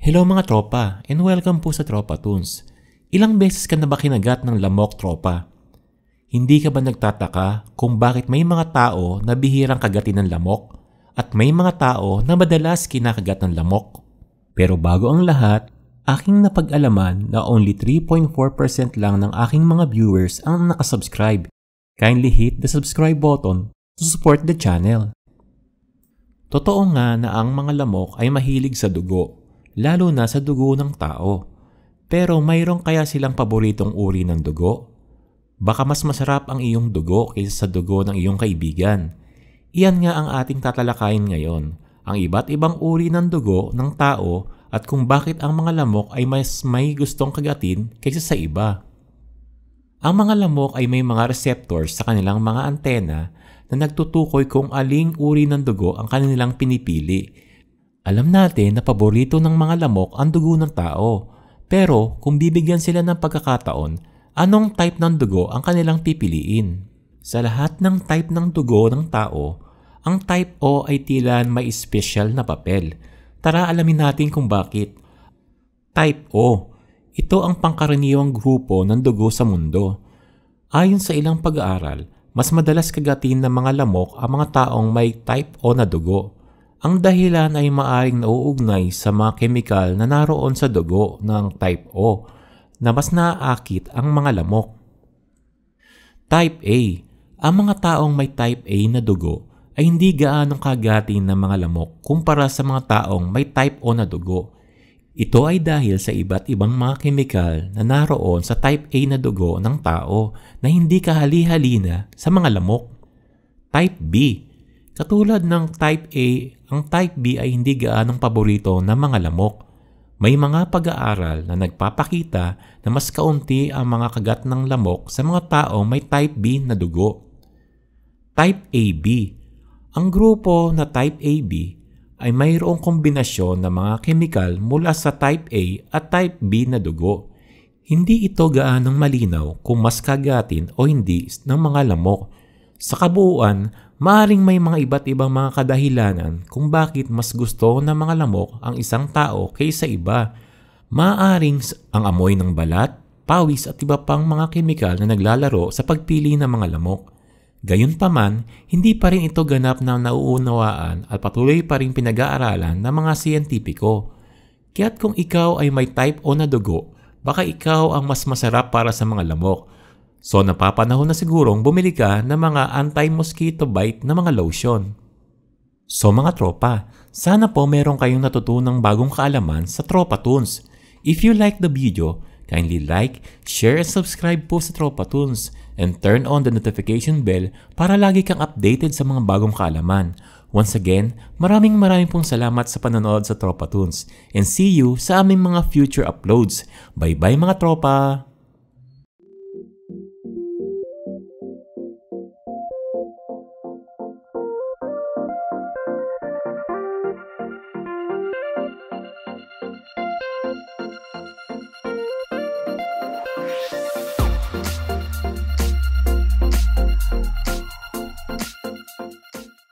Hello mga tropa and welcome po sa Tropa Toons. Ilang beses ka na ba kinagat ng lamok, tropa? Hindi ka ba nagtataka kung bakit may mga tao na bihirang kagatin ng lamok at may mga tao na madalas kinakagat ng lamok? Pero bago ang lahat, aking napag-alaman na only 3.4% lang ng aking mga viewers ang nakasubscribe. Kindly hit the subscribe button to support the channel. Totoo nga na ang mga lamok ay mahilig sa dugo, lalo na sa dugo ng tao. Pero mayroong kaya silang paboritong uri ng dugo? Baka mas masarap ang iyong dugo kaysa sa dugo ng iyong kaibigan. Iyan nga ang ating tatalakayin ngayon, ang iba't ibang uri ng dugo ng tao at kung bakit ang mga lamok ay mas may gustong kagatin kaysa sa iba. Ang mga lamok ay may mga receptors sa kanilang mga antena na nagtutukoy kung aling uri ng dugo ang kanilang pinipili. Alam natin na paborito ng mga lamok ang dugo ng tao, pero kung bibigyan sila ng pagkakataon, anong type ng dugo ang kanilang pipiliin? Sa lahat ng type ng dugo ng tao, ang type O ay tila may special na papel. Tara alamin natin kung bakit. Type O, ito ang pangkaraniwang grupo ng dugo sa mundo. Ayon sa ilang pag-aaral, mas madalas kagatin ng mga lamok ang mga taong may type O na dugo. Ang dahilan ay maaring nauugnay sa mga kemikal na naroon sa dugo ng type O na mas naaakit ang mga lamok. Type A, ang mga taong may type A na dugo ay hindi gaanong kagatin ng mga lamok kumpara sa mga taong may type O na dugo. Ito ay dahil sa iba't ibang mga kemikal na naroon sa type A na dugo ng tao na hindi kahali-halina sa mga lamok. Type B, katulad ng type A, ang type B ay hindi gaanong paborito ng mga lamok. May mga pag-aaral na nagpapakita na mas kaunti ang mga kagat ng lamok sa mga taong may type B na dugo. Type AB, ang grupo na type AB ay mayroong kombinasyon ng mga kemikal mula sa type A at type B na dugo. Hindi ito gaanong malinaw kung mas kagatin o hindi ng mga lamok. Sa kabuuan, maaaring may mga iba't ibang mga kadahilanan kung bakit mas gusto ng mga lamok ang isang tao kaysa iba. Maaaring ang amoy ng balat, pawis at iba pang mga kemikal na naglalaro sa pagpili ng mga lamok. Gayunpaman, hindi pa rin ito ganap na nauunawaan at patuloy pa rin pinag-aaralan ng mga siyentipiko. Kaya't kung ikaw ay may type O na dugo, baka ikaw ang mas masarap para sa mga lamok. So napapanahon na sigurong bumili ka ng mga anti-mosquito bite na mga lotion. So mga tropa, sana po meron kayong natutunang bagong kaalaman sa Tropa Toons. If you like the video, kindly like, share and subscribe po sa Tropa Toons and turn on the notification bell para lagi kang updated sa mga bagong kaalaman. Once again, maraming pong salamat sa panonood sa Tropa Toons and see you sa aming mga future uploads. Bye bye mga tropa!